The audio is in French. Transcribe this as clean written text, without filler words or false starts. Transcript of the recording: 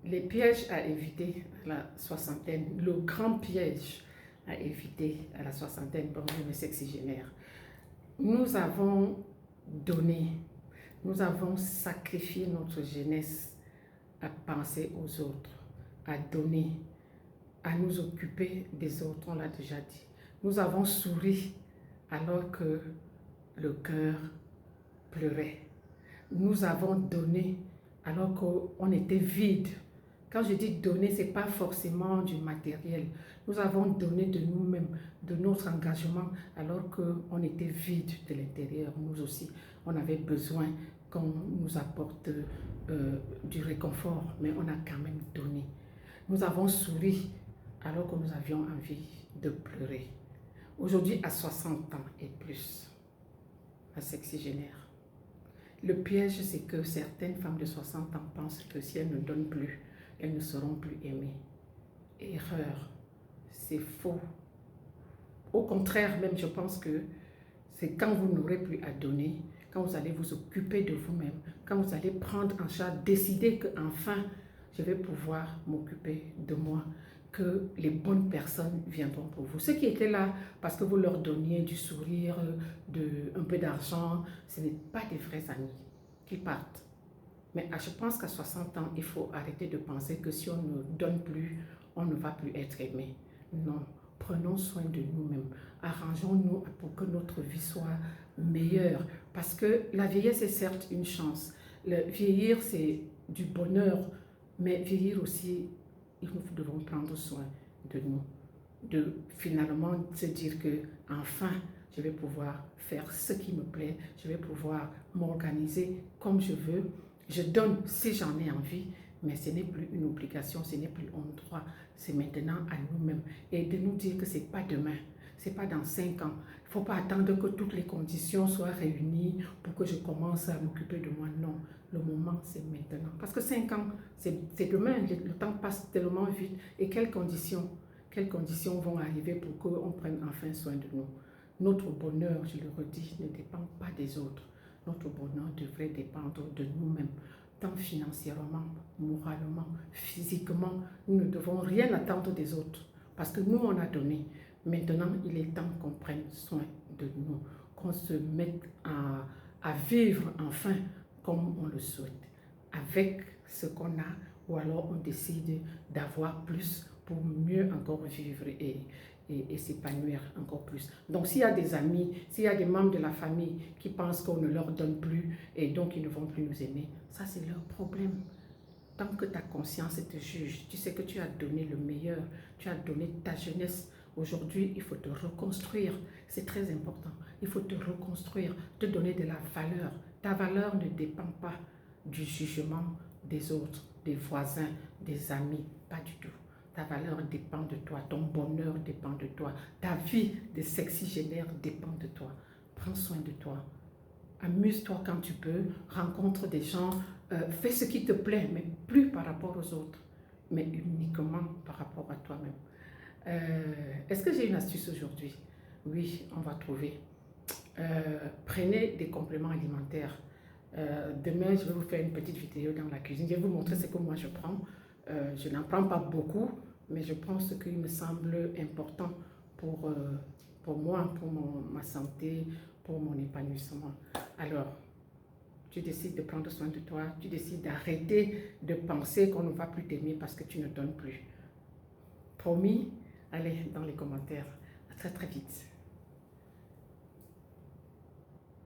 Les pièges à éviter à la soixantaine, le grand piège à éviter à la soixantaine parmi les sexygénaires. Nous avons donné, nous avons sacrifié notre jeunesse à penser aux autres, à donner, à nous occuper des autres, on l'a déjà dit. Nous avons souri alors que le cœur pleurait. Nous avons donné alors qu'on était vide. Quand je dis donner, ce n'est pas forcément du matériel. Nous avons donné de nous-mêmes, de notre engagement, alors qu'on était vide de l'intérieur. Nous aussi, on avait besoin qu'on nous apporte du réconfort, mais on a quand même donné. Nous avons souri alors que nous avions envie de pleurer. Aujourd'hui, à 60 ans et plus, à sexygénaire. Le piège, c'est que certaines femmes de 60 ans pensent que si elles ne donnent plus, elles ne seront plus aimées. Erreur, c'est faux. Au contraire, même, je pense que c'est quand vous n'aurez plus à donner, quand vous allez vous occuper de vous-même, quand vous allez prendre en charge, décider qu'enfin, je vais pouvoir m'occuper de moi, que les bonnes personnes viendront pour vous. Ceux qui étaient là parce que vous leur donniez du sourire, un peu d'argent, ce n'est pas des vrais amis qui partent. Mais je pense qu'à 60 ans, il faut arrêter de penser que si on ne donne plus, on ne va plus être aimé. Non, prenons soin de nous-mêmes. Arrangeons-nous pour que notre vie soit meilleure. Parce que la vieillesse est certes une chance. Le vieillir, c'est du bonheur. Mais vieillir aussi, nous devons prendre soin de nous. De finalement se dire que enfin, je vais pouvoir faire ce qui me plaît. Je vais pouvoir m'organiser comme je veux. Je donne si j'en ai envie, mais ce n'est plus une obligation, ce n'est plus un droit, c'est maintenant à nous-mêmes. Et de nous dire que ce n'est pas demain, ce n'est pas dans 5 ans. Il ne faut pas attendre que toutes les conditions soient réunies pour que je commence à m'occuper de moi. Non, le moment c'est maintenant. Parce que 5 ans, c'est demain, le temps passe tellement vite. Et quelles conditions vont arriver pour qu'on prenne enfin soin de nous? Notre bonheur, je le redis, ne dépend pas des autres. Notre bonheur devrait dépendre de nous-mêmes, tant financièrement, moralement, physiquement. Nous ne devons rien attendre des autres parce que nous, on a donné. Maintenant, il est temps qu'on prenne soin de nous, qu'on se mette à vivre enfin comme on le souhaite, avec ce qu'on a, ou alors on décide d'avoir plus pour mieux encore vivre et s'épanouir encore plus. Donc s'il y a des amis, s'il y a des membres de la famille qui pensent qu'on ne leur donne plus et donc ils ne vont plus nous aimer, ça c'est leur problème. Tant que ta conscience te juge, tu sais que tu as donné le meilleur, tu as donné ta jeunesse. Aujourd'hui, il faut te reconstruire. C'est très important. Il faut te reconstruire, te donner de la valeur. Ta valeur ne dépend pas du jugement des autres, des voisins, des amis, pas du tout. Ta valeur dépend de toi, ton bonheur dépend de toi, ta vie de sexygénaire dépend de toi. Prends soin de toi. Amuse-toi quand tu peux, rencontre des gens, fais ce qui te plaît, mais plus par rapport aux autres, mais uniquement par rapport à toi-même. Est-ce que j'ai une astuce aujourd'hui? Oui, on va trouver. Prenez des compléments alimentaires. Demain, je vais vous faire une petite vidéo dans la cuisine. Je vais vous montrer ce que moi je prends. Je n'en prends pas beaucoup, mais je prends ce qui me semble important pour moi, pour ma santé, pour mon épanouissement. Alors, tu décides de prendre soin de toi, tu décides d'arrêter de penser qu'on ne va plus t'aimer parce que tu ne donnes plus. Promis, allez dans les commentaires. À très très vite.